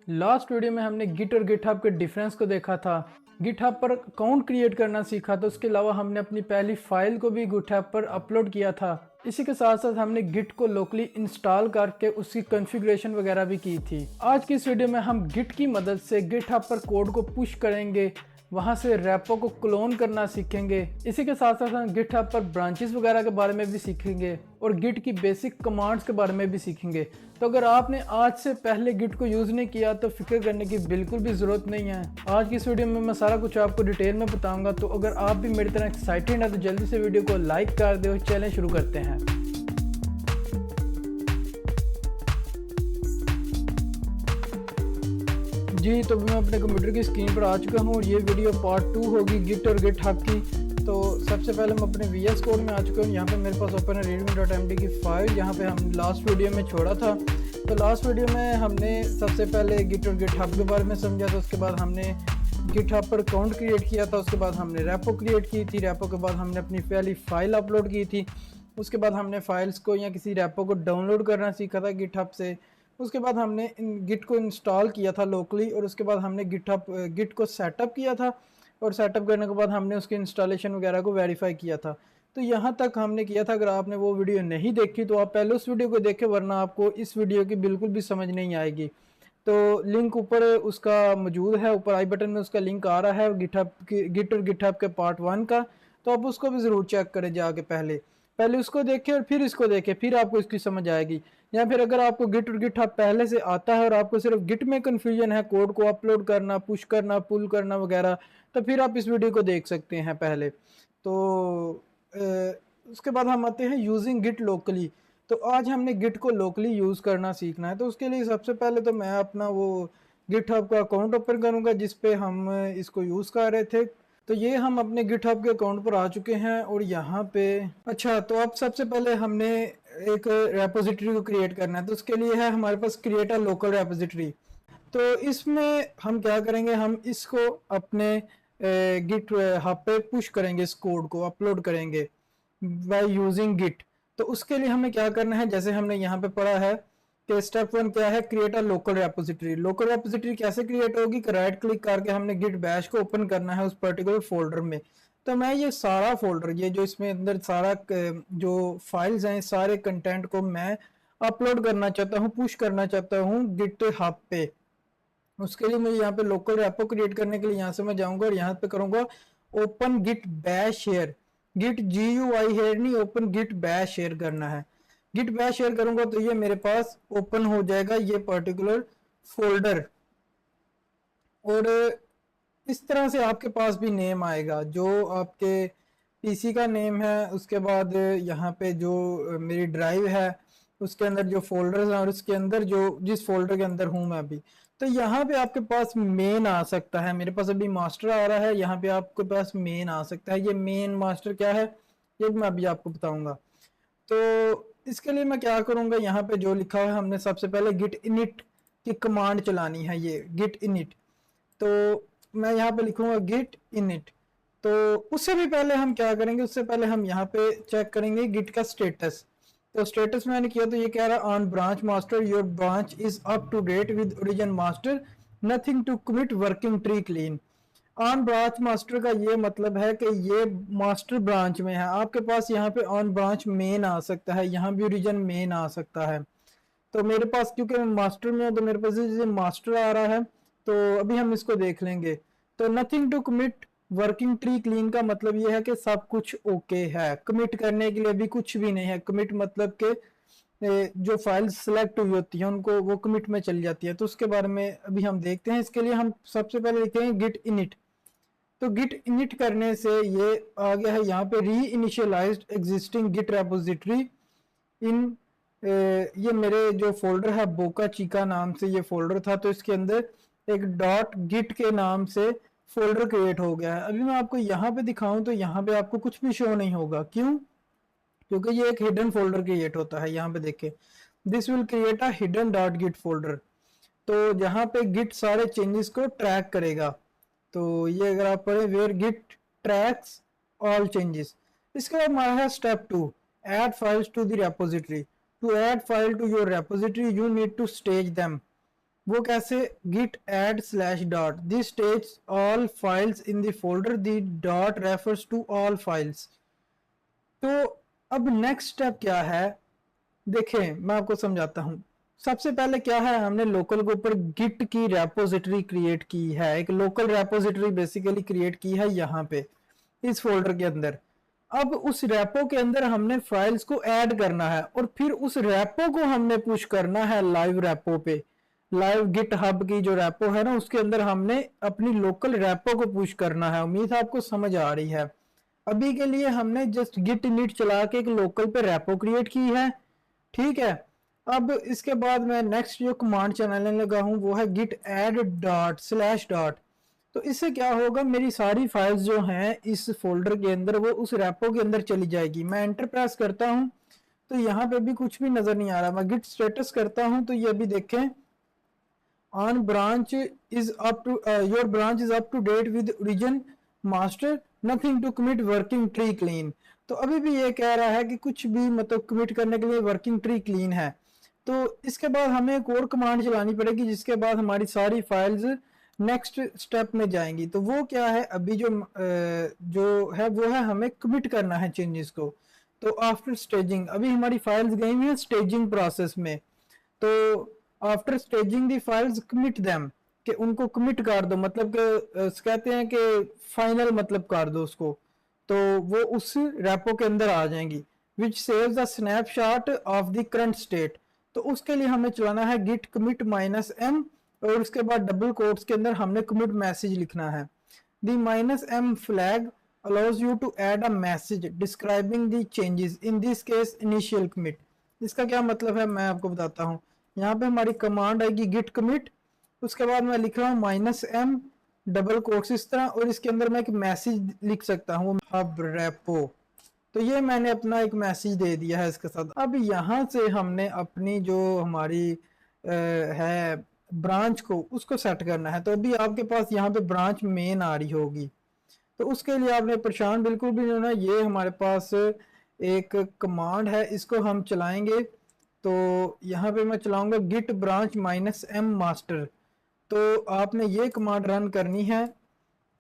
Last video में हमने Git और गिटहब के डिफरेंस को देखा था। गिटहब पर अकाउंट क्रिएट करना सीखा था। उसके अलावा हमने अपनी पहली फाइल को भी गिटहब पर अपलोड किया था। इसी के साथ साथ हमने गिट को लोकली इंस्टॉल करके उसकी कॉन्फ़िगरेशन वगैरह भी की थी। आज की इस वीडियो में हम गिट की मदद से गिटहब पर कोड को पुश करेंगे, वहां से रेपो को क्लोन करना सीखेंगे। इसी के साथ साथ हम गिटहब पर ब्रांचेस वगैरह के बारे में भी सीखेंगे और गिट की बेसिक कमांड्स के बारे में भी सीखेंगे। तो अगर आपने आज से पहले गिट को यूज़ नहीं किया तो फिक्र करने की बिल्कुल भी ज़रूरत नहीं है। आज की इस वीडियो में मैं सारा कुछ आपको डिटेल में बताऊंगा। तो अगर आप भी मेरी तरह एक्साइटेड है तो जल्दी से वीडियो को लाइक कर दो। चलें शुरू करते हैं। जी, तो मैं अपने कंप्यूटर की स्क्रीन पर आ चुका हूँ और ये वीडियो पार्ट 2 होगी गिट और गिटहब की। तो सबसे पहले मैं अपने VS कोड में आ चुका हूँ। यहाँ पे मेरे पास ओपन है readme.md की फाइल। यहाँ पे हम लास्ट वीडियो में छोड़ा था। तो लास्ट वीडियो में हमने सबसे पहले गिट और गिटहब के बारे में समझा था। उसके बाद हमने गिटहब पर अकाउंट क्रिएट किया था। उसके बाद हमने रेपो क्रिएट की थी। रेपो के बाद हमने अपनी पहली फाइल अपलोड की थी। उसके बाद हमने फाइल्स को या किसी रेपो को डाउनलोड करना सीखा था गिटहब से। उसके बाद हमने गिट को इंस्टॉल किया था लोकली और उसके बाद हमने गिट को सेटअप किया था और सेटअप करने के बाद हमने उसके इंस्टॉलेशन वगैरह को वेरीफाई किया था। तो यहाँ तक हमने किया था। अगर आपने वो वीडियो नहीं देखी तो आप पहले उस वीडियो को देखें, वरना आपको इस वीडियो की बिल्कुल भी समझ नहीं आएगी। तो लिंक ऊपर उसका मौजूद है, ऊपर आई बटन में उसका लिंक आ रहा है गिट और गिटहब के पार्ट 1 का। तो आप उसको भी ज़रूर चेक करें जाके। पहले पहले उसको देखें और फिर इसको देखें, फिर आपको इसकी समझ आएगी। या फिर अगर आपको गिट और गिटहब पहले से आता है और आपको सिर्फ गिट में कन्फ्यूजन है, कोड को अपलोड करना, पुश करना, पुल करना वगैरह, तो फिर आप इस वीडियो को देख सकते हैं पहले। तो उसके बाद हम आते हैं यूजिंग गिट लोकली। तो आज हमने गिट को लोकली यूज़ करना सीखना है। तो उसके लिए सबसे पहले तो मैं अपना वो गिटहब का अकाउंट ओपन करूंगा जिस पे हम इसको यूज़ कर रहे थे। तो ये हम अपने गिटहब के अकाउंट पर आ चुके हैं और यहाँ पे अच्छा, तो अब सबसे पहले हमने एक रेपोजिटरी को क्रिएट करना है। तो उसके लिए है हमारे पास क्रिएट अ लोकल रेपोजिटरी। तो इसमें हम क्या करेंगे, हम इसको अपने गिट हब पे पुश करेंगे, इस कोड को अपलोड करेंगे बाय यूजिंग गिट। तो उसके लिए हमें क्या करना है, जैसे हमने यहाँ पे पढ़ा है कि स्टेप 1 क्या है, create a local repository. Local repository कैसे क्रिएट होगी कि राइट क्लिक करके हमने गिट बैश को ओपन करना है उस पर्टिकुलर फोल्डर में। तो मैं ये सारा फोल्डर, ये जो इसमें अंदर सारा जो फाइल्स हैं, सारे कंटेंट को मैं अपलोड करना चाहता हूँ, पुश करना चाहता हूँ गिट हब पे। उसके लिए मुझे यहाँ पे लोकल रेपो क्रिएट करने के लिए यहाँ से मैं जाऊंगा और यहाँ पे करूंगा ओपन गिट बैश शेयर। गिट GUI हेयर नहीं, ओपन गिट बैश शेयर करना है। गिट बैश शेयर करूंगा तो ये मेरे पास ओपन हो जाएगा ये पर्टिकुलर फोल्डर। और इस तरह से आपके पास भी नेम आएगा जो आपके PC का नेम है। उसके बाद यहाँ पे जो मेरी ड्राइव है उसके अंदर जो फोल्डर्स हैं और उसके अंदर जो जिस फोल्डर के अंदर हूँ मैं अभी, तो यहाँ पे आपके पास मेन आ सकता है। मेरे पास अभी मास्टर आ रहा है, यहाँ पे आपके पास मेन आ सकता है। ये मेन मास्टर क्या है ये मैं अभी आपको बताऊंगा। तो इसके लिए मैं क्या करूंगा, यहाँ पे जो लिखा हुआ है हमने सबसे पहले गिट इनिट की कमांड चलानी है, ये गिट इनिट। तो मैं यहाँ पे लिखूंगा गिट इनिट। तो उससे भी पहले हम क्या करेंगे, उससे पहले हम यहाँ पे चेक करेंगे गिट का स्टेटस। तो स्टेटस मैंने किया तो ये कह रहा है on branch master your branch is up to date with origin master, nothing to commit, working tree clean. On branch master का ये मतलब है कि ये मास्टर ब्रांच में है। आपके पास यहाँ पे ऑन ब्रांच मेन आ सकता है, यहाँ भी ओरिजिन मेन आ सकता है। तो मेरे पास क्योंकि मैं मास्टर में हूँ तो मेरे पास ये मास्टर आ रहा है। तो अभी हम इसको देख लेंगे। तो nothing to commit, working tree clean का मतलब ये है कि सब कुछ ओके है, कमिट करने के लिए भी कुछ भी नहीं है। कमिट मतलब कि जो फाइल सेलेक्ट हुई होती है उनको वो कमिट में चली जाती है। तो उसके बारे में अभी हम देखते हैं। इसके लिए हम सबसे पहले लिखते हैं गिट इनिट। तो गिट इनिट करने से ये आ गया है यहाँ पे री इनिशियलाइज्ड एग्जिस्टिंग गिट रेपोजिटरी इन ये मेरे जो फोल्डर है बोका चिका नाम से ये फोल्डर था। तो इसके अंदर एक डॉट गिट के नाम से फोल्डर क्रिएट हो गया है। अभी मैं आपको यहाँ पे दिखाऊं तो यहाँ पे आपको कुछ भी शो नहीं होगा। क्यों? क्योंकि ये एक हिडन फोल्डर क्रिएट होता है। यहाँ पे देखें, this will create a hidden dot git folder. तो जहाँ पे गिट सारे चेंजेस को ट्रैक करेगा। तो ये अगर आप पढ़े where Git tracks all changes. इसके बाद हमारा है step 2, add files to the repository. To add file to your repository you need to stage them. वो कैसे, git add slash dot, this states all files in the folder, the dot refers to all files। तो अब next step क्या है, देखें मैं आपको समझाता हूं। सबसे पहले क्या है, हमने लोकल के ऊपर गिट की रेपोजिटरी क्रिएट की है, एक लोकल रेपोजिटरी बेसिकली क्रिएट की है यहाँ पे इस फोल्डर के अंदर। अब उस रेपो के अंदर हमने फाइल्स को ऐड करना है और फिर उस रेपो को हमने पुश करना है लाइव रेपो पे। लाइव गिट हब की जो रेपो है ना, उसके अंदर हमने अपनी लोकल रेपो को पुश करना है। उम्मीद है आपको समझ आ रही है। अभी के लिए हमने जस्ट गिट इनिट चला के एक लोकल पे रेपो क्रिएट की है, ठीक है। अब इसके बाद मैं नेक्स्ट जो कमांड चलाने लगा हूं वो है git add dot slash dot. तो इससे क्या होगा, मेरी सारी फाइल्स जो हैं इस फोल्डर के अंदर वो उस रेपो के अंदर चली जाएगी। मैं एंटर प्रेस करता हूं तो यहाँ पे भी कुछ भी नजर नहीं आ रहा। मैं गिट स्टेटस करता हूं तो ये भी देखें, on branch is up to, your branch is up to date with origin master, nothing to commit, working tree clean. तो अभी भी ये कह रहा है कि कुछ भी मतलब कमिट करने के लिए वर्किंग ट्री क्लीन है। तो इसके बाद हमें एक और कमांड चलानी पड़ेगी जिसके बाद हमारी सारी फाइल्स नेक्स्ट स्टेप में जाएंगी। तो वो क्या है, अभी जो है वो है हमें कमिट करना है चेंजेस को। तो आफ्टर स्टेजिंग, अभी हमारी फाइल्स गई हुई है स्टेजिंग प्रोसेस में। तो आफ्टर स्टेजिंग दी फाइल्स कमिट देम, कि उनको कमिट कर दो, मतलब कि कहते हैं कि फाइनल मतलब कर दो उसको। तो वो उस रेपो के अंदर आ जाएंगी, which saves the snapshot of the current state. तो उसके लिए हमें चलाना है गिट कमिट माइनस एम और उसके बाद डबल कोट्स के अंदर हमने कमिट मैसेज लिखना है। The minus M flag allows you to add a message describing the changes, in this case initial commit। इसका क्या मतलब है मैं आपको बताता हूँ। यहाँ पे हमारी कमांड आएगी गिट कमिट, उसके बाद मैं लिख रहा हूँ माइनस एम डबल कोट्स इस तरह, और इसके अंदर मैं एक मैसेज लिख सकता हूँ हब रेपो। तो ये मैंने अपना एक मैसेज दे दिया है इसके साथ। अब यहाँ से हमने अपनी जो हमारी है ब्रांच को उसको सेट करना है। तो अभी आपके पास यहाँ पे ब्रांच मेन आ रही होगी, तो उसके लिए आपने परेशान बिल्कुल भी नहीं होना। ये हमारे पास एक कमांड है, इसको हम चलाएंगे। तो यहाँ पे मैं चलाऊंगा Git branch minus M master. तो आपने ये कमांड रन करनी है।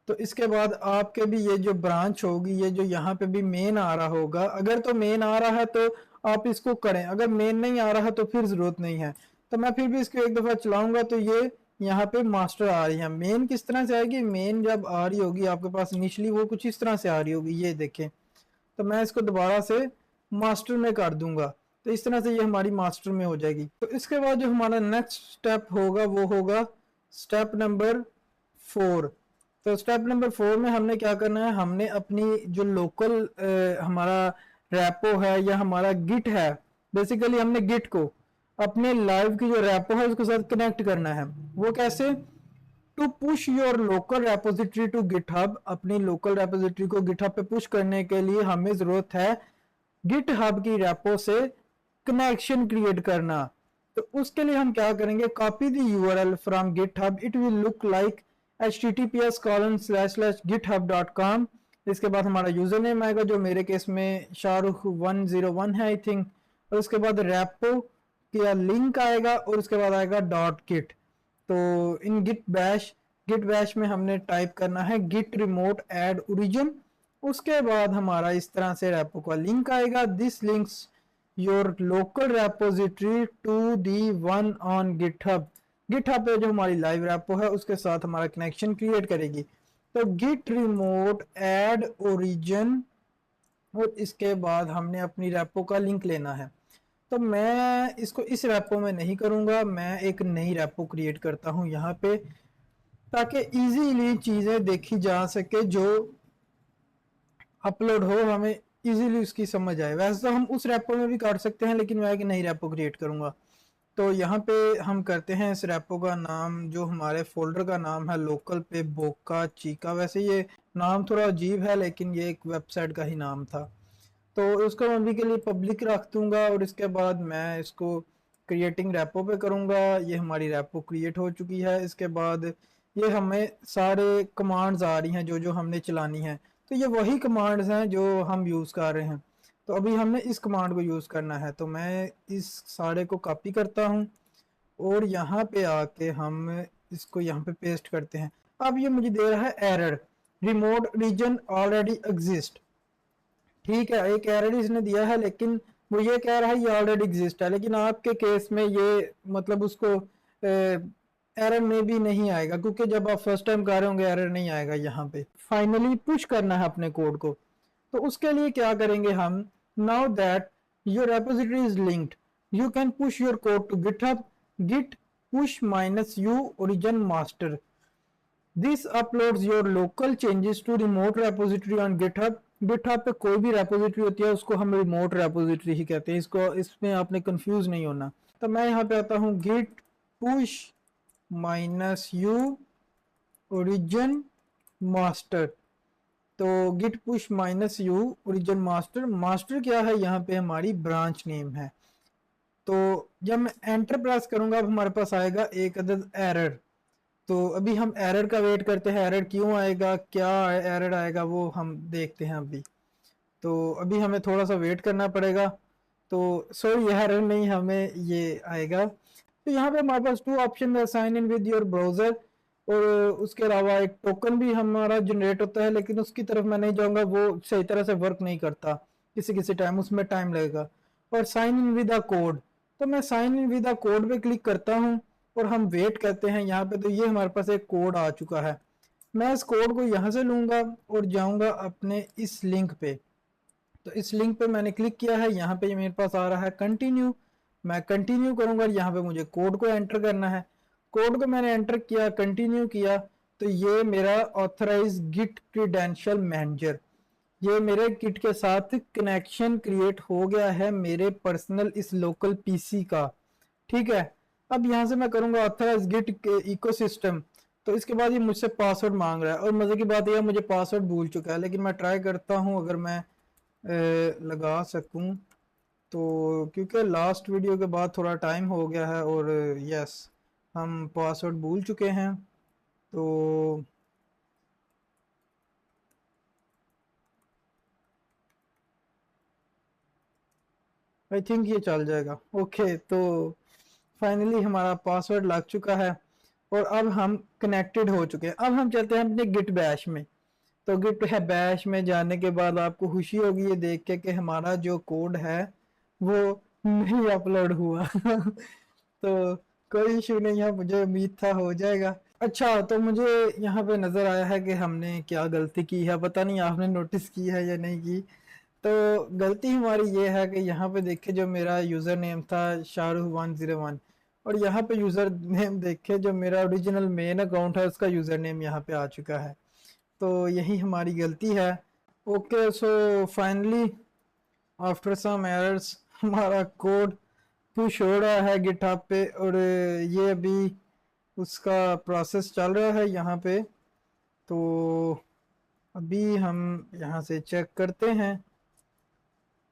तो इसके बाद आपके भी ये जो ब्रांच होगी, ये जो यहाँ पे भी मेन आ रहा होगा, अगर तो मेन आ रहा है तो आप इसको करें, अगर मेन नहीं आ रहा तो फिर जरूरत नहीं है। तो मैं फिर भी इसको एक दफा चलाऊंगा तो ये यहाँ पे मास्टर आ रही है। मेन किस तरह से आएगी, मेन जब आ रही होगी आपके पास इनिशियली वो कुछ इस तरह से आ रही होगी, ये देखें। तो मैं इसको दोबारा से मास्टर में कर दूंगा, तो इस तरह से ये हमारी मास्टर में हो जाएगी। तो इसके बाद जो हमारा नेक्स्ट स्टेप होगा वो होगा स्टेप नंबर 4। तो स्टेप नंबर 4 में हमने क्या करना है, हमने अपनी जो लोकल हमारा रेपो है या हमारा गिट है, बेसिकली हमने गिट को अपने लाइव की जो रेपो है उसके साथ कनेक्ट करना है। वो कैसे, to push your local repository to GitHub, अपनी लोकल रेपोजिटरी को गिटहब पे पुश करने के लिए हमें जरूरत है गिटहब की रेपो से कनेक्शन क्रिएट करना। तो उसके लिए हम क्या करेंगे, copy the URL from GitHub, it will look like https://github.com। इसके बाद हमारा यूजर नेम आएगा जो मेरे केस में शाहरुख 101 है आई थिंक, और उसके बाद रेपो का लिंक आएगा और उसके बाद आएगा डॉट गिट। तो इन गिट बैश में हमने टाइप करना है गिट रिमोट एड ओरिजिन। उसके बाद हमारा इस तरह से रेपो का लिंक आएगा, this links your local repository to the one on GitHub. GitHub पे जो हमारी लाइव रेपो है उसके साथ हमारा कनेक्शन क्रिएट करेगी। तो गिट रिमोट एड ओरिजिन, और इसके बाद हमने अपनी रेपो का लिंक लेना है। तो मैं इसको इस रेपो में नहीं करूंगा, मैं एक नई रेपो क्रिएट करता हूं यहाँ पे, ताकि इजीली चीजें देखी जा सके, जो अपलोड हो हमें इजीली उसकी समझ आए। वैसे तो हम उस रेपो में भी कर सकते हैं, लेकिन मैं एक नई रेपो क्रिएट करूंगा। तो यहाँ पे हम करते हैं इस रेपो का नाम, जो हमारे फोल्डर का नाम है लोकल पे बोका चीका। वैसे ये नाम थोड़ा अजीब है लेकिन ये एक वेबसाइट का ही नाम था। तो उसको मैं अभी के लिए पब्लिक रख दूंगा और इसके बाद मैं इसको क्रिएटिंग रेपो पे करूंगा। ये हमारी रेपो क्रिएट हो चुकी है। इसके बाद ये हमें सारे कमांड्स आ रही हैं जो जो हमने चलानी है। तो ये वही कमांड्स हैं जो हम यूज़ कर रहे हैं। तो अभी हमने इस कमांड को यूज़ करना है। तो मैं इस सारे को कॉपी करता हूँ और यहाँ पे आके हम इसको यहाँ पे पेस्ट करते हैं। अब ये मुझे दे रहा है error, remote origin already exist. ठीक है, एक एरर इसने दिया है, लेकिन वो ये कह रहा है ये ऑलरेडी एग्जिस्ट है, लेकिन आपके केस में ये मतलब उसको एरर में भी नहीं आएगा, क्योंकि जब आप फर्स्ट टाइम कर रहे होंगे एरर नहीं आएगा। यहाँ पे फाइनली पुश करना है अपने कोड को, तो उसके लिए क्या करेंगे हम, now that your repository is linked you can push your code to GitHub git push minus u origin master. This uploads your local changes to remote repository on GitHub. GitHub पे कोई भी रेपोजिटरी होती है उसको हम remote repository ही कहते हैं, इसको इसमें आपने कंफ्यूज नहीं होना। तो मैं यहाँ पे आता हूँ git push minus u origin master। तो git push minus u origin master, master क्या है, यहाँ पे हमारी ब्रांच नेम है। तो जब मैं एंटर प्रेस करूंगा अब हमारे पास आएगा एक अदद एरर। तो अभी हम एरर का वेट करते हैं, एरर क्यों आएगा, क्या एरर आएगा वो हम देखते हैं अभी। तो अभी हमें थोड़ा सा वेट करना पड़ेगा। तो सॉरी, एरर नहीं, हमें ये आएगा। तो यहाँ पे हमारे पास 2 ऑप्शन है, sign in with your browser, और उसके अलावा एक टोकन भी हमारा जनरेट होता है, लेकिन उसकी तरफ मैं नहीं जाऊंगा, वो सही तरह से वर्क नहीं करता, किसी किसी टाइम उसमें टाइम लगेगा। और sign in with a code, तो मैं sign in with a code पे क्लिक करता हूँ और हम वेट करते हैं यहाँ पे। तो ये हमारे पास एक कोड आ चुका है। मैं इस कोड को यहाँ से लूंगा और जाऊंगा अपने इस लिंक पे। तो इस लिंक पे मैंने क्लिक किया है, यहाँ पे मेरे पास आ रहा है कंटिन्यू। मैं कंटिन्यू करूंगा, यहाँ पे मुझे कोड को एंटर करना है। कोड को मैंने एंटर किया, कंटिन्यू किया, तो ये मेरा ऑथराइज गिट क्रीडेंशियल मैनेजर, ये मेरे किट के साथ कनेक्शन क्रिएट हो गया है मेरे पर्सनल इस लोकल पीसी का। ठीक है, अब यहाँ से मैं करूंगा ऑथराइज गिट इकोसिस्टम। तो इसके बाद ये मुझसे पासवर्ड मांग रहा है, और मजे की बात यह मुझे पासवर्ड भूल चुका है, लेकिन मैं ट्राई करता हूँ अगर मैं लगा सकूं तो, क्योंकि लास्ट वीडियो के बाद थोड़ा टाइम हो गया है और यस हम पासवर्ड भूल चुके हैं। तो आई थिंक ये चल जाएगा। ओके, तो फाइनली हमारा पासवर्ड लग चुका है और अब हम कनेक्टेड हो चुके हैं। अब हम चलते हैं अपने गिट बैश में। तो गिट है बैश में जाने के बाद आपको खुशी होगी ये देख के कि हमारा जो कोड है वो नहीं अपलोड हुआ। तो कोई इशू नहीं है, मुझे उम्मीद था हो जाएगा। अच्छा, तो मुझे यहाँ पे नजर आया है कि हमने क्या गलती की है, पता नहीं आपने नोटिस की है या नहीं की। तो गलती हमारी ये है कि यहाँ पे देखे जो मेरा यूज़र नेम था शाहरुख 101, और यहाँ पे यूज़र नेम देखे जो मेरा ओरिजिनल मेन अकाउंट है उसका यूज़र नेम यहाँ पे आ चुका है। तो यही हमारी गलती है। Okay, so finally after some errors हमारा कोड पुश हो रहा है गिटहब पे, और ये अभी उसका प्रोसेस चल रहा है यहाँ पे। तो अभी हम यहाँ से चेक करते हैं।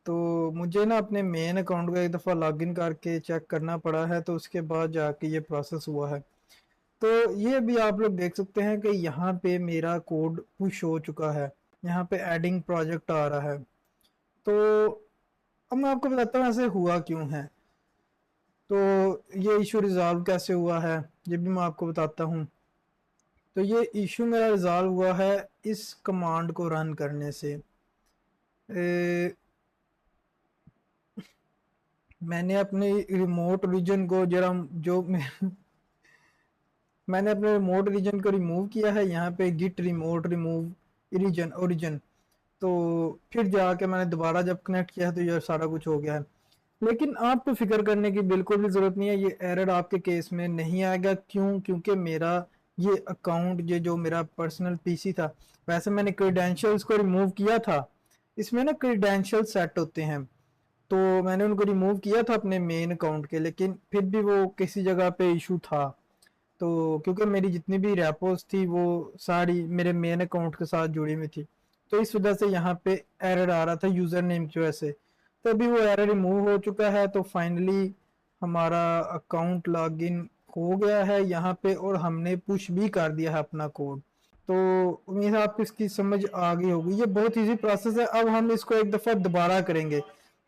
तो मुझे ना अपने मेन अकाउंट को एक दफ़ा लॉगिन करके चेक करना पड़ा है, तो उसके बाद जाके ये प्रोसेस हुआ है। तो ये भी आप लोग देख सकते हैं कि यहाँ पे मेरा कोड पुश हो चुका है, यहाँ पे एडिंग प्रोजेक्ट आ रहा है। तो अब मैं आपको बताता हूँ ऐसे हुआ क्यों है। तो ये इशू रिजॉल्व कैसे हुआ है ये भी मैं आपको बताता हूँ। तो ये इशू मेरा रिजॉल्व हुआ है इस कमांड को रन करने से। मैंने अपने रिमोट रीजन को जरा जो मैंने अपने रिमोट रीजन को रिमूव किया है, यहाँ पे Git remote remove origin origin. तो फिर जाके मैंने दोबारा जब कनेक्ट किया तो ये सारा कुछ हो गया है। लेकिन आपको फिक्र करने की बिल्कुल भी ज़रूरत नहीं है, ये एरर आपके केस में नहीं आएगा। क्यों? क्योंकि मेरा ये अकाउंट ये जो मेरा पर्सनल पीसी था, वैसे मैंने क्रीडेंशियल्स को रिमूव किया था। इसमें ना क्रीडेंशियल सेट होते हैं, तो मैंने उनको रिमूव किया था अपने मेन अकाउंट के, लेकिन फिर भी वो किसी जगह पे इशू था। तो क्योंकि मेरी जितनी भी रेपोज थी वो सारी मेरे मेन अकाउंट के साथ जुड़ी हुई थी, तो इस वजह से यहाँ पे एरर आ रहा था यूज़र नेम की वजह से। तो अभी वो एरर रिमूव हो चुका है। तो फाइनली हमारा अकाउंट लॉगिन हो गया है यहाँ पे, और हमने पुश भी कर दिया है अपना कोड। तो उम्मीद है आपको इसकी समझ आ गई होगी। ये बहुत इजी प्रोसेस है। अब हम इसको एक दफ़ा दोबारा करेंगे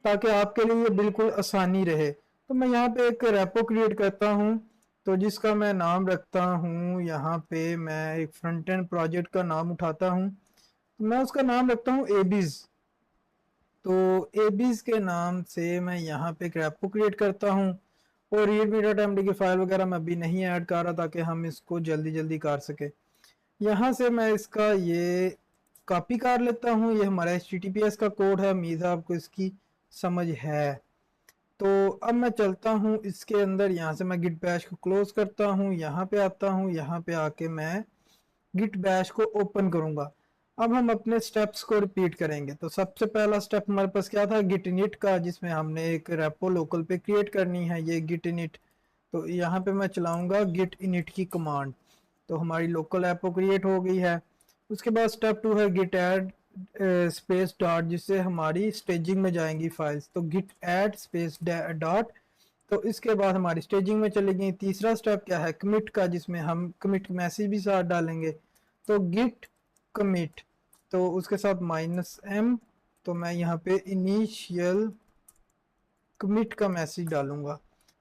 ताकि आपके लिए ये बिल्कुल आसानी रहे। तो मैं यहाँ पे एक रेपो क्रिएट करता हूँ, तो जिसका मैं नाम रखता हूँ, यहाँ पे मैं एक फ्रंट एंड प्रोजेक्ट का नाम उठाता हूँ, तो मैं उसका नाम रखता हूँ एबीज। तो एबीज के नाम से मैं यहाँ पे एक रेपो क्रिएट करता हूँ, और readme.md की फाइल वगैरह मैं अभी नहीं ऐड कर रहा ताकि हम इसको जल्दी जल्दी कर सके। यहाँ से मैं इसका ये कॉपी कर लेता हूँ, ये हमारा HTTPS का कोड है, उम्मीद है आपको इसकी समझ है। तो अब मैं चलता हूँ इसके अंदर, यहाँ से मैं गिट बैश को क्लोज करता हूँ, यहाँ पे आता हूँ, यहाँ पे आके मैं गिट बैश को ओपन करूंगा। अब हम अपने स्टेप्स को रिपीट करेंगे। तो सबसे पहला स्टेप हमारे पास क्या था, गिट इनिट का, जिसमें हमने एक रेपो लोकल पे क्रिएट करनी है, ये गिट इनिट। तो यहाँ पे मैं चलाऊंगा गिट इनिट की कमांड, तो हमारी लोकल रेपो क्रिएट हो गई है। उसके बाद स्टेप 2 है गिट ऐड स्पेस डॉट, जिससे हमारी स्टेजिंग में जाएंगी फाइल्स। तो गिट ऐड स्पेस डॉट, तो इसके बाद हमारी स्टेजिंग में चली गई। तीसरा स्टेप क्या है, कमिट का, जिसमें हम कमिट मैसेज भी साथ डालेंगे। तो गिट कमिट, तो उसके साथ -m, तो मैं यहाँ पे इनिशियल कमिट का मैसेज डालूंगा।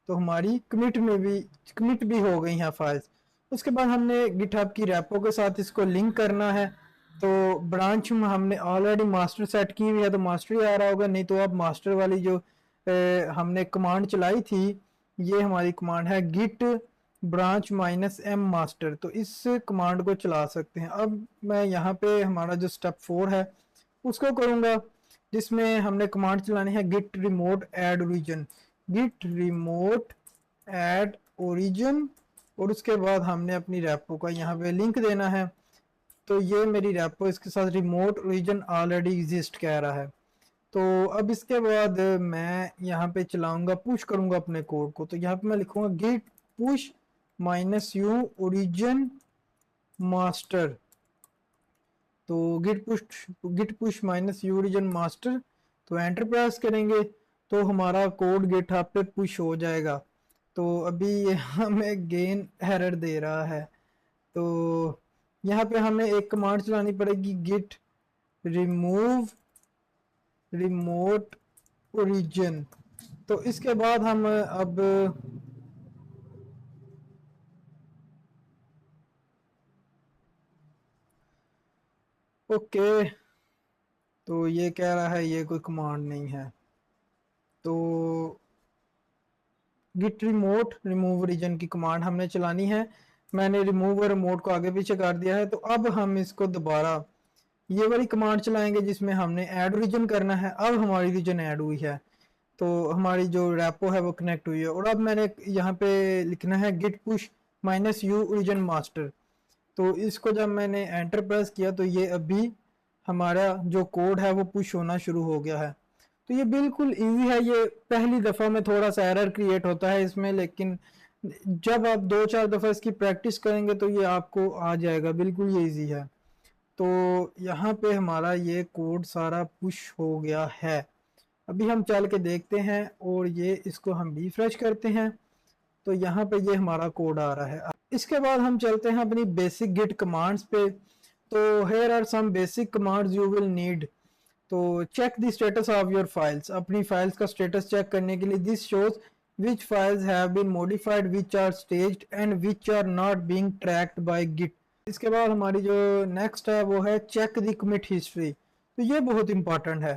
तो हमारी कमिट भी हो गई हैं फाइल्स। उसके बाद हमने गिटहब की रेपो के साथ इसको लिंक करना है। तो ब्रांच में हमने ऑलरेडी मास्टर सेट की हुई है, तो मास्टर ही आ रहा होगा, नहीं तो अब मास्टर वाली जो हमने कमांड चलाई थी, ये हमारी कमांड है गिट ब्रांच -m मास्टर। तो इस कमांड को चला सकते हैं। अब मैं यहाँ पे हमारा जो स्टेप 4 है उसको करूँगा, जिसमें हमने कमांड चलानी है Git remote add origin, Git remote add origin. और उसके बाद हमने अपनी रेपो का यहाँ पे लिंक देना है। तो ये मेरी रेपो, इसके साथ रिमोट ओरिजिन ऑलरेडी एग्जिस्ट कह रहा है। तो अब इसके बाद मैं यहाँ पे चलाऊंगा, पुश करूंगा अपने कोड को। तो यहाँ पे मैं लिखूंगा git push -u origin master. तो git push -u origin master, तो एंटर प्रेस करेंगे तो हमारा कोड गिटहब पे पुश हो जाएगा। तो अभी ये हमें गेन एरर दे रहा है। तो यहाँ पे हमें एक कमांड चलानी पड़ेगी, गिट रिमूव रिमोट ओरिजिन। तो इसके बाद हम अब ओके, तो ये कह रहा है ये कोई कमांड नहीं है। तो गिट रिमोट रिमूव ओरिजिन की कमांड हमने चलानी है। मैंने रिमूव और रिमोट को आगे पीछे कर दिया है। तो अब हम इसको दोबारा ये वाली कमांड चलाएंगे जिसमें हमने ऐड ओरिजिन करना है। अब हमारी रीजन ऐड हुई है, तो हमारी जो रेपो है वो कनेक्ट हुई है। और अब मैंने यहाँ पे लिखना है Git push -u origin master. तो इसको जब मैंने एंटर प्रेस किया तो ये अभी हमारा जो कोड है वो पुश होना शुरू हो गया है। तो ये बिल्कुल इजी है। ये पहली दफ़ा में थोड़ा सा एरर क्रिएट होता है इसमें, लेकिन जब आप 2-4 दफ़ा इसकी प्रैक्टिस करेंगे तो ये आपको आ जाएगा, बिल्कुल ये इजी है। तो यहाँ पे हमारा ये कोड सारा पुश हो गया है। अभी हम चल के देखते हैं और ये इसको हम रिफ्रेश करते हैं, तो यहाँ पे ये हमारा कोड आ रहा है। इसके बाद हम चलते हैं अपनी बेसिक गिट कमांड्स पे। तो here are some basic commands you will need. तो check the status of your files, अपनी फाइल्स का स्टेटस चेक करने के लिए this shows which files have been modified, which are staged and which are not being tracked by git. इसके बाद हमारी जो नेक्स्ट है वो है चेक द कमिट हिस्ट्री। तो ये बहुत इंपॉर्टेंट है।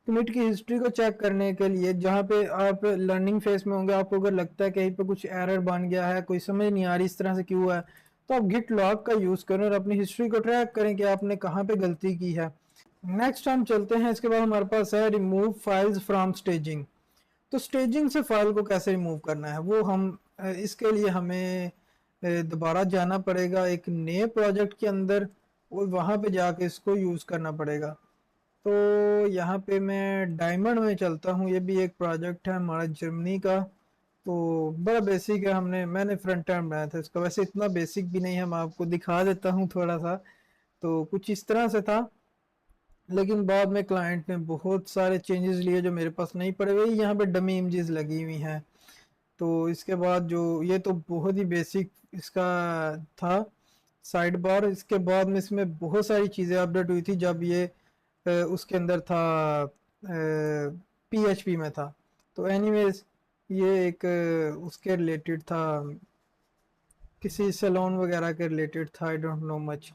कमिट की हिस्ट्री को चेक करने के लिए, जहाँ पे आप लर्निंग फेज में होंगे, आपको अगर लगता है कहीं पे कुछ एरर बन गया है, कोई समझ नहीं आ रही इस तरह से क्यों है, तो आप गिट लॉग का यूज करें और अपनी हिस्ट्री को ट्रैक करें कि आपने कहाँ पे गलती की है। नेक्स्ट हम चलते हैं, इसके बाद हमारे पास है रिमूव फाइल्स फ्रॉम स्टेजिंग। तो स्टेजिंग से फाइल को कैसे रिमूव करना है वो हम इसके लिए हमें दोबारा जाना पड़ेगा एक नए प्रोजेक्ट के अंदर, और वहाँ पे जाके इसको यूज़ करना पड़ेगा। तो यहाँ पे मैं डायमंड में चलता हूँ, ये भी एक प्रोजेक्ट है हमारा जर्मनी का। तो बड़ा बेसिक है, मैंने फ्रंट एंड बनाया था इसका, वैसे इतना बेसिक भी नहीं है, मैं आपको दिखा देता हूँ थोड़ा सा। तो कुछ इस तरह से था, लेकिन बाद में क्लाइंट ने बहुत सारे चेंजेस लिए जो मेरे पास नहीं पड़े हुए। यहाँ पे डमी इमेजेस लगी हुई हैं। तो इसके बाद जो ये तो बहुत ही बेसिक इसका था साइड बार। इसके बाद में इसमें बहुत सारी चीज़ें अपडेट हुई थी जब ये उसके अंदर था, PHP में था। तो एनीवेज ये एक उसके रिलेटेड था, किसी सैलून वगैरह के रिलेटेड था, आई डोंट नो मच।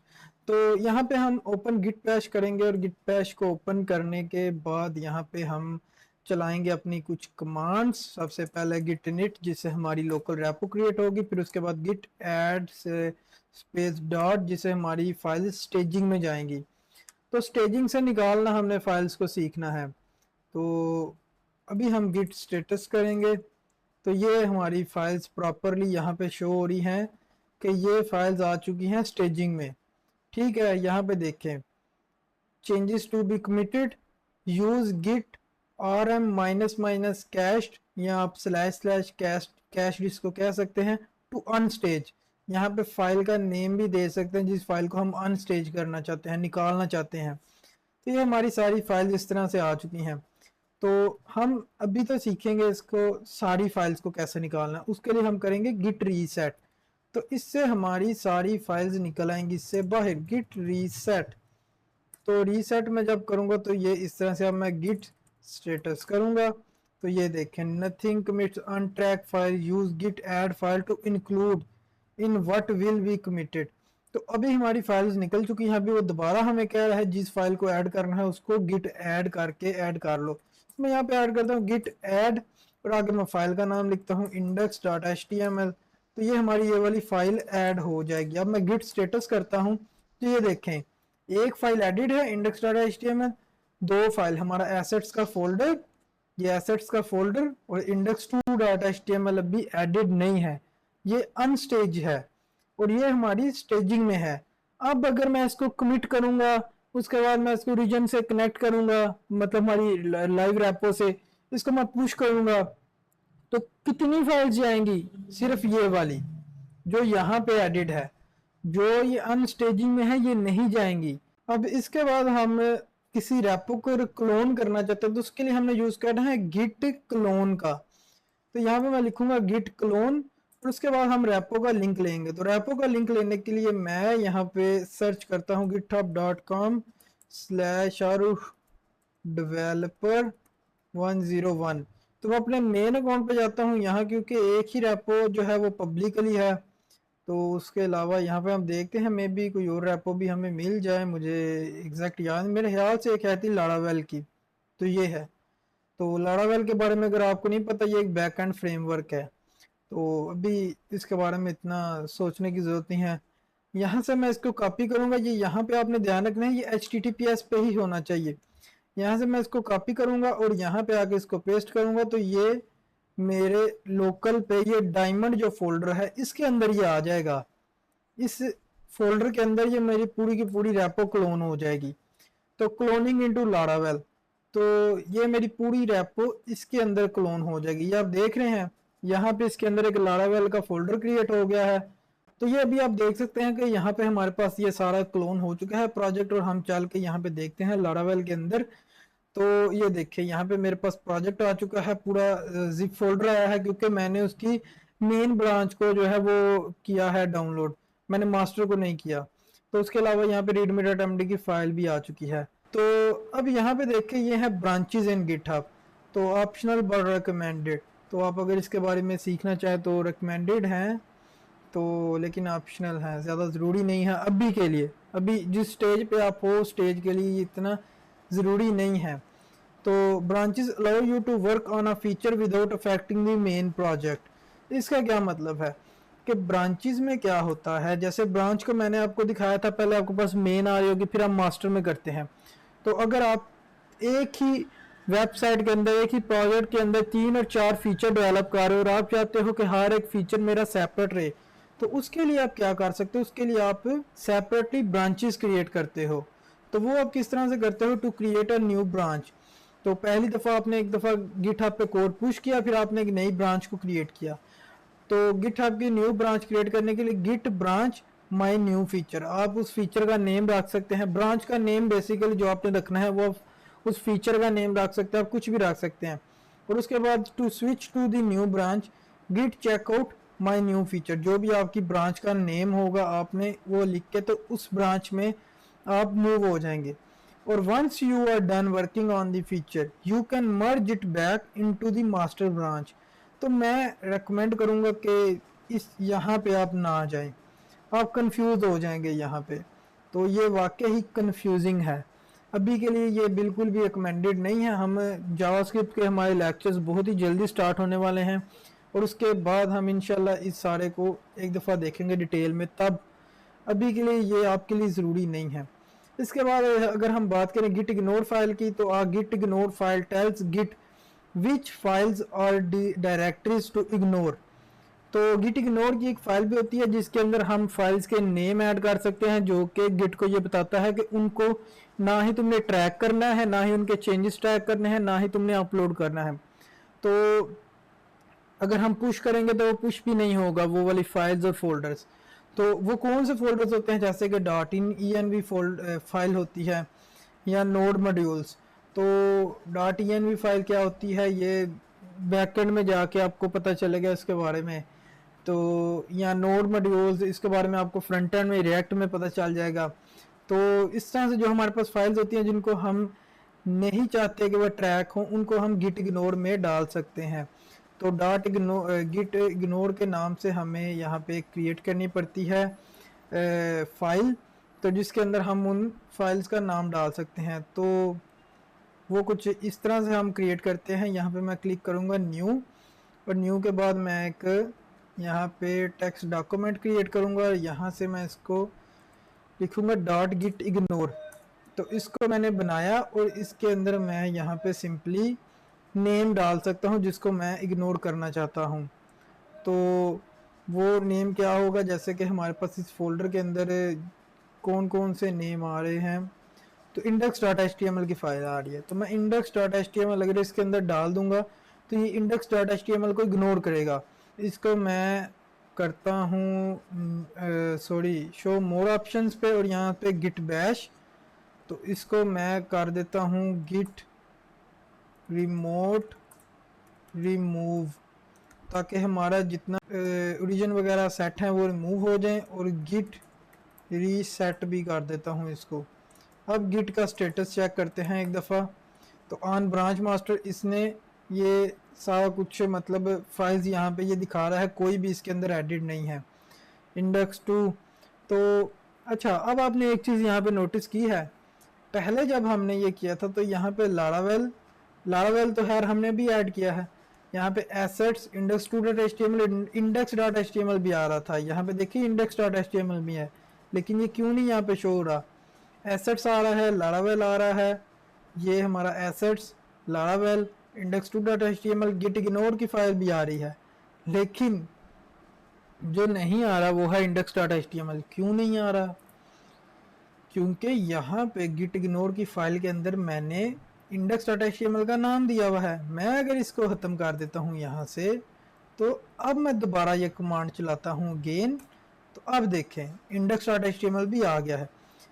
तो यहाँ पे हम ओपन गिट बैश करेंगे और गिट बैश को ओपन करने के बाद यहाँ पे हम चलाएंगे अपनी कुछ कमांड्स। सबसे पहले गिट इनिट जिससे हमारी लोकल रेपो क्रिएट होगी, फिर उसके बाद गिट ऐड से स्पेस डॉट जिससे हमारी फाइल स्टेजिंग में जाएंगी। तो स्टेजिंग से निकालना हमने फाइल्स को सीखना है। तो अभी हम गिट स्टेटस करेंगे, तो ये हमारी फाइल्स प्रॉपरली यहाँ पे शो हो रही हैं कि ये फाइल्स आ चुकी हैं स्टेजिंग में। ठीक है, यहाँ पे देखें changes to be committed, use Git R M minus minus cached या आप स्लैश स्लैश कैश्ड इसको कह सकते हैं, टू अनस्टेज। यहाँ पे फाइल का नेम भी दे सकते हैं जिस फाइल को हम अनस्टेज करना चाहते हैं, निकालना चाहते हैं। तो ये हमारी सारी फाइल इस तरह से आ चुकी हैं। तो हम अभी तो सीखेंगे इसको सारी फाइल्स को कैसे निकालना है। उसके लिए हम करेंगे गिट रीसेट, तो इससे हमारी सारी फाइल्स निकल आएंगी इससे बाहर। गिट रीसेट, तो रीसेट में जब करूंगा तो ये इस तरह से, अब मैं गिट स्टेटस करूंगा तो ये देखें nothing commits untrack file, use git add file to include in what will be committed. तो अभी हमारी फाइल्स निकल चुकी हैं। अभी वो दोबारा हमें कह रहा है जिस फाइल को ऐड करना है उसको गिट ऐड करके ऐड कर लो। मैं यहाँ पे ऐड करता हूँ गिट ऐड और आगे मैं फाइल का नाम लिखता हूँ index.html। तो ये हमारी ये वाली फाइल ऐड हो जाएगी। अब मैं गिट स्टेटस करता हूँ तो ये देखें एक फाइल एडिड है index.html, दो फाइल हमारा एसेट्स का फोल्डर, ये एसेट्स का फोल्डर, और index2.html अभी एडिड नहीं है, ये अनस्टेज है और ये हमारी स्टेजिंग में है। अब अगर मैं इसको कमिट करूंगा, उसके बाद मैं इसको रीजन से कनेक्ट करूंगा, मतलब हमारी लाइव रैपो से इसको मैं पुश करूंगा, तो कितनी फाइल्स जाएंगी? सिर्फ ये वाली जो यहाँ पे एडिड है, जो ये अनस्टेजिंग में है ये नहीं जाएंगी। अब इसके बाद हम किसी रैपो को क्लोन करना चाहते हैं तो उसके लिए हमने यूज करना है गिट क्लोन का। तो यहाँ पे मैं लिखूंगा गिट क्लोन और उसके बाद हम रैपो का लिंक लेंगे। तो रैपो का लिंक लेने के लिए मैं यहाँ पे सर्च करता हूँ github.com/shahrukh developer 101। तो मैं अपने मेन अकाउंट पे जाता हूँ यहाँ, क्योंकि एक ही रैपो जो है वो पब्लिकली है। तो उसके अलावा यहाँ पे हम देखते हैं मे बी कोई और रैपो भी हमें मिल जाए, मुझे एग्जैक्ट याद, मेरे ख्याल से एक है थी लारावेल की, तो ये है। तो लारावेल के बारे में अगर आपको नहीं पता, ये एक बैक एंड फ्रेमवर्क है, तो अभी इसके बारे में इतना सोचने की जरूरत नहीं है। यहाँ से मैं इसको कॉपी करूंगा, ये यहाँ पे आपने ध्यान रखना है ये HTTPS पे ही होना चाहिए। यहाँ से मैं इसको कॉपी करूंगा और यहाँ पे आके इसको पेस्ट करूंगा, तो ये मेरे लोकल पे ये डायमंड जो फोल्डर है इसके अंदर ये आ जाएगा। इस फोल्डर के अंदर ये मेरी पूरी की पूरी रैपो क्लोन हो जाएगी। तो क्लोनिंग इनटू लारावेल, तो ये मेरी पूरी रैपो इसके अंदर क्लोन हो जाएगी। ये आप देख रहे हैं यहाँ पे इसके अंदर एक लारावेल का फोल्डर क्रिएट हो गया है। तो ये अभी आप देख सकते हैं कि यहाँ पे हमारे पास ये सारा क्लोन हो चुका है प्रोजेक्ट, और हम चल के यहाँ पे देखते हैं लारावेल के अंदर। तो ये देखिए यहाँ पे मेरे पास प्रोजेक्ट आ चुका है, पूरा जिप फोल्डर आया है, क्योंकि मैंने उसकी मेन ब्रांच को जो है वो किया है डाउनलोड, मैंने मास्टर को नहीं किया। तो उसके अलावा यहाँ पे readme.md की फाइल भी आ चुकी है। तो अब यहाँ पे देखिए ये है ब्रांचेस इन गिटहब, तो ऑप्शनल बट रिकमेंडेड। तो आप अगर इसके बारे में सीखना चाहें तो रिकमेंडेड हैं, तो लेकिन ऑप्शनल है, ज़्यादा ज़रूरी नहीं है अभी के लिए। अभी जिस स्टेज पे आप हो स्टेज के लिए इतना ज़रूरी नहीं है। तो branches allow you to work on a feature without affecting the main project. इसका क्या मतलब है कि ब्रांचेस में क्या होता है, जैसे ब्रांच को मैंने आपको दिखाया था, पहले आपके पास मेन आ रही होगी, फिर आप मास्टर में करते हैं। तो अगर आप एक ही वेबसाइट के अंदर, एक ही प्रोजेक्ट के अंदर 3 और 4 फीचर डेवलप कर रहे हो और आप चाहते हो कि हर एक फीचर मेरा सेपरेट रहे, तो उसके लिए आप क्या कर सकते हो, उसके लिए आप सेपरेटली ब्रांचेस क्रिएट करते हो। तो वो आप किस तरह से करते हो, to create a new branch. तो पहली दफ़ा आपने एक दफ़ा गिटहब पे कोड पुश किया, फिर आपने एक नई ब्रांच को क्रिएट किया। तो गिटहब की न्यू ब्रांच क्रिएट करने के लिए Git branch my new feature, आप उस फीचर का नेम रख सकते हैं। ब्रांच का नेम बेसिकली जो आपने रखना है वो उस फीचर का नेम रख सकते हैं, आप कुछ भी रख सकते हैं। और उसके बाद to switch to the new branch Git checkout my new feature, जो भी आपकी ब्रांच का नेम होगा आपने वो लिख के तो उस ब्रांच में आप मूव हो जाएंगे। और once you are done working on the feature you can merge it back into the master branch. तो मैं रेकमेंड करूँगा कि इस यहाँ पे आप ना आ जाएं, आप कंफ्यूज हो जाएंगे यहाँ पे। तो ये वाकई ही कंफ्यूजिंग है। अभी के लिए ये बिल्कुल भी रिकमेंडेड नहीं है। हम जावास्क्रिप्ट के हमारे लेक्चर्स बहुत ही जल्दी स्टार्ट होने वाले हैं और उसके बाद हम इंशाल्लाह इस सारे को एक दफ़ा देखेंगे डिटेल में, तब अभी के लिए ये आपके लिए ज़रूरी नहीं है। इसके बाद अगर हम बात करें गिट इग्नोर फाइल की, तो git ignore file tells git which files और डायरेक्टरीज टू इग्नोर। तो गिट इग्नोर की एक फाइल भी होती है जिसके अंदर हम फाइल्स के नेम ऐड कर सकते हैं, जो कि गिट को ये बताता है कि उनको ना ही तुमने ट्रैक करना है, ना ही उनके चेंजेस ट्रैक करने हैं, ना ही तुमने अपलोड करना है। तो अगर हम पुश करेंगे तो वो पुश भी नहीं होगा वो वाली फाइल्स और फोल्डर्स। तो वो कौन से फोल्डर्स होते हैं, जैसे कि .env फाइल होती है या नोड मॉड्यूल्स। तो .env फाइल क्या होती है, ये बैकएंड में जाके आपको पता चलेगा इसके बारे में। तो या नोड मॉड्यूल्स, इसके बारे में आपको फ्रंट एंड में रिएक्ट में पता चल जाएगा। तो इस तरह से जो हमारे पास फाइल्स होती हैं जिनको हम नहीं चाहते कि वह ट्रैक हो, उनको हम गिट इग्नोर में डाल सकते हैं। तो गिट इग्नोर के नाम से हमें यहाँ पे क्रिएट करनी पड़ती है फाइल, तो जिसके अंदर हम उन फाइल्स का नाम डाल सकते हैं। तो वो कुछ इस तरह से हम क्रिएट करते हैं। यहाँ पे मैं क्लिक करूँगा न्यू, और न्यू के बाद मैं एक यहाँ पे टेक्स्ट डॉक्यूमेंट क्रिएट करूँगा और यहाँ से मैं इसको लिखूँगा .git ignore। तो इसको मैंने बनाया और इसके अंदर मैं यहाँ पे सिंपली नेम डाल सकता हूँ जिसको मैं इग्नोर करना चाहता हूँ। तो वो नेम क्या होगा, जैसे कि हमारे पास इस फोल्डर के अंदर कौन कौन से नेम आ रहे हैं। तो index.html की फाइल आ रही है, तो मैं index.html अगर इसके अंदर डाल दूंगा तो ये index.html को इग्नोर करेगा। इसको मैं करता हूँ शो मोर ऑप्शंस पे और यहाँ पे गिट बैश। तो इसको मैं कर देता हूँ गिट रिमोट रिमूव, ताकि हमारा जितना ओरिजिन वगैरह सेट है वो रिमूव हो जाए। और गिट रीसेट भी कर देता हूँ इसको। अब गिट का स्टेटस चेक करते हैं एक दफ़ा। तो ऑन ब्रांच मास्टर इसने ये सारा कुछ मतलब फाइल्स यहाँ पे ये दिखा रहा है, कोई भी इसके अंदर एडिट नहीं है। इंडेक्स 2। तो अच्छा, अब आपने एक चीज़ यहाँ पे नोटिस की है, पहले जब हमने ये किया था तो यहाँ पे लारावेल तो खैर हमने भी ऐड किया है। यहाँ पे एसेट्स index2.html index.html भी आ रहा था। यहाँ पे देखिए index.html भी है, लेकिन ये क्यों नहीं यहाँ पे शो हो रहा। एसेट्स आ रहा है, लारावेल आ रहा है, ये हमारा assets Laravel index2.html Git ignore की फाइल भी आ रही है, लेकिन जो नहीं आ रहा वो है index.html। क्यों नहीं आ रहा, क्योंकि यहाँ पे गिट इग्नोर की फाइल के अंदर मैंने index.html का नाम दिया हुआ है। मैं अगर इसको ख़त्म कर देता हूँ यहाँ से, तो अब मैं दोबारा ये कमांड चलाता हूँ गेन, तो अब देखें index.html भी आ गया है।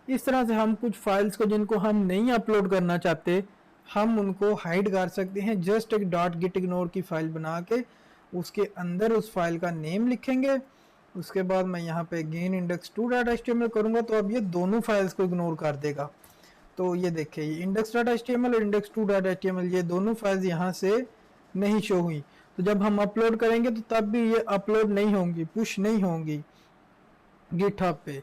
इस तरह से हम कुछ फाइल्स को जिनको हम नहीं अपलोड करना चाहते, हम उनको हाइड कर सकते हैं। जस्ट एक .git ignore की फाइल बना के उसके अंदर उस फाइल का नेम लिखेंगे। उसके बाद मैं यहाँ पे गेन index2.html करूँगा, तो अब ये दोनों फाइल्स को इग्नोर कर देगा। तो ये देखिए, ये index.html और index2.html ये दोनों फाइल्स यहाँ से नहीं शो हुई। तो जब हम अपलोड करेंगे तो तब भी ये अपलोड नहीं होंगी, पुश नहीं होंगी गिटहब पे।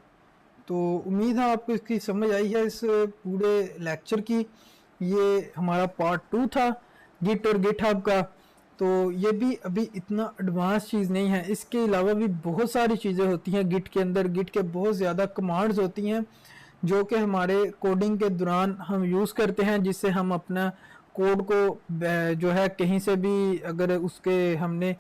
तो उम्मीद है आपको इसकी समझ आई है इस पूरे लेक्चर की। ये हमारा पार्ट 2 था गिट और गिटहब का। तो ये भी अभी इतना एडवांस चीज़ नहीं है, इसके अलावा भी बहुत सारी चीज़ें होती हैं गिट के अंदर। गिट के बहुत ज़्यादा कमांड्स होती हैं जो कि हमारे कोडिंग के दौरान हम यूज़ करते हैं, जिससे हम अपना कोड को जो है कहीं से भी अगर उसके हमने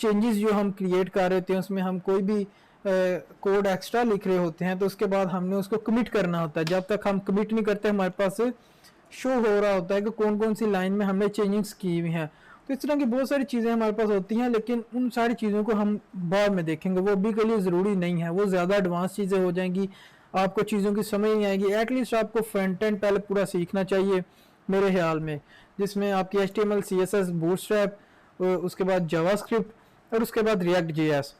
चेंजेस जो हम क्रिएट कर रहे होते हैं उसमें हम कोई भी कोड एक्स्ट्रा लिख रहे होते हैं, तो उसके बाद हमने उसको कमिट करना होता है। जब तक हम कमिट नहीं करते हमारे पास शो हो रहा होता है कि कौन कौन सी लाइन में हमने चेंजिंग्स की हुई हैं। तो इस तरह की बहुत सारी चीज़ें हमारे पास होती हैं, लेकिन उन सारी चीज़ों को हम बाद में देखेंगे, वो अभी के लिए ज़रूरी नहीं है। वो ज़्यादा एडवांस चीज़ें हो जाएंगी, आपको चीज़ों की समझ नहीं आएगी। एटलीस्ट आपको फ्रंट एंड पहले पूरा सीखना चाहिए मेरे ख्याल में, जिसमें आपकी HTML CSS बूटस्ट्रैप, उसके बाद जावास्क्रिप्ट और उसके बाद रिएक्ट JS।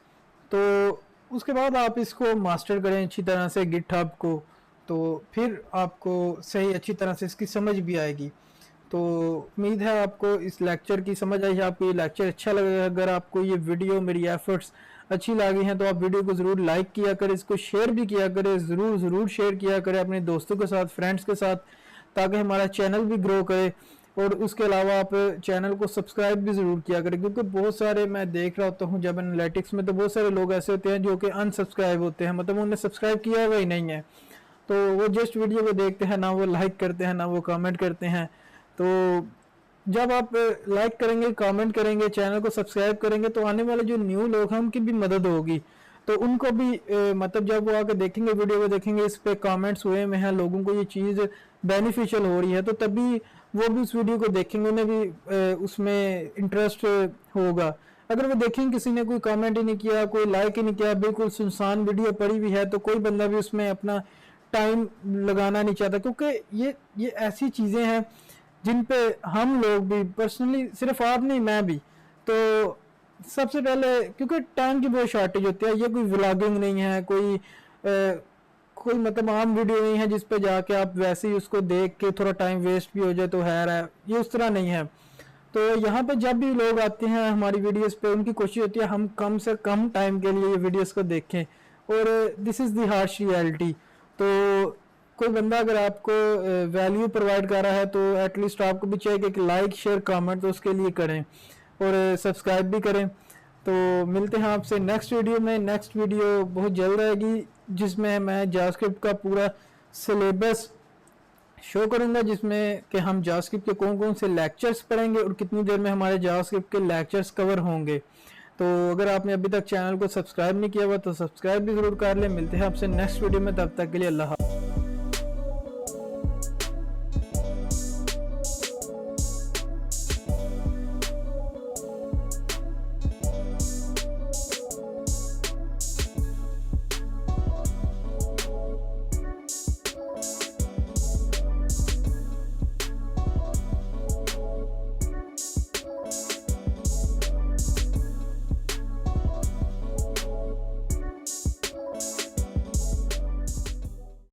तो उसके बाद आप इसको मास्टर करें अच्छी तरह से गिटहब को, तो फिर आपको सही अच्छी तरह से इसकी समझ भी आएगी। तो उम्मीद है आपको इस लेक्चर की समझ आई है, आपको ये लेक्चर अच्छा लगेगा। अगर आपको ये वीडियो मेरी एफर्ट्स अच्छी लगी हैं तो आप वीडियो को ज़रूर लाइक किया करें, इसको शेयर भी किया करें, ज़रूर शेयर किया करें अपने दोस्तों के साथ, फ्रेंड्स के साथ, ताकि हमारा चैनल भी ग्रो करे। और उसके अलावा आप चैनल को सब्सक्राइब भी ज़रूर किया करें, क्योंकि बहुत सारे मैं देख रहा होता हूँ जब एनालिटिक्स में, तो बहुत सारे लोग ऐसे होते हैं जो कि अनसब्सक्राइब होते हैं, मतलब उन्होंने सब्सक्राइब किया हुआ ही नहीं है, तो वो जस्ट वीडियो को देखते हैं, ना वो लाइक करते हैं ना वो कमेंट करते हैं। तो जब आप लाइक करेंगे, कमेंट करेंगे, चैनल को सब्सक्राइब करेंगे, तो आने वाले जो न्यू लोग हैं उनकी भी मदद होगी। तो उनको भी मतलब जब वो आके देखेंगे, वीडियो को देखेंगे, इस पे कमेंट्स हुए में हैं, लोगों को ये चीज़ बेनिफिशियल हो रही है, तो तभी वो भी उस वीडियो को देखेंगे, उन्हें भी उसमें इंटरेस्ट होगा। अगर वो देखेंगे किसी ने कोई कमेंट ही नहीं किया, कोई लाइक ही नहीं किया, बिल्कुल सुनसान वीडियो पड़ी हुई है, तो कोई बंदा भी उसमें अपना टाइम लगाना नहीं चाहता, क्योंकि ये ऐसी चीज़ें हैं जिन पे हम लोग भी पर्सनली, सिर्फ आप नहीं मैं भी, तो सबसे पहले क्योंकि टाइम की बहुत शॉर्टेज होती है, ये कोई व्लॉगिंग नहीं है, कोई मतलब आम वीडियो नहीं है जिस पे जाके आप वैसे ही उसको देख के थोड़ा टाइम वेस्ट भी हो जाए तो है, ये उस तरह नहीं है। तो यहाँ पे जब भी लोग आते हैं हमारी वीडियोस पे, उनकी कोशिश होती है हम कम से कम टाइम के लिए ये वीडियोस को देखें, और this is the harsh reality. तो कोई बंदा अगर आपको वैल्यू प्रोवाइड कर रहा है तो एटलीस्ट आपको भी चाहिए कि लाइक शेयर कमेंट तो उसके लिए करें, और सब्सक्राइब भी करें। तो मिलते हैं आपसे नेक्स्ट वीडियो में। नेक्स्ट वीडियो बहुत जल्द आएगी जिसमें मैं जावास्क्रिप्ट का पूरा सिलेबस शो करूंगा, जिसमें कि हम जावास्क्रिप्ट के कौन कौन से लेक्चर्स पढ़ेंगे और कितनी देर में हमारे जावास्क्रिप्ट के लेक्चर्स कवर होंगे। तो अगर आपने अभी तक चैनल को सब्सक्राइब नहीं किया हुआ तो सब्सक्राइब भी ज़रूर कर लें। मिलते हैं आपसे नेक्स्ट वीडियो में, तब तक के लिए अल्लाह।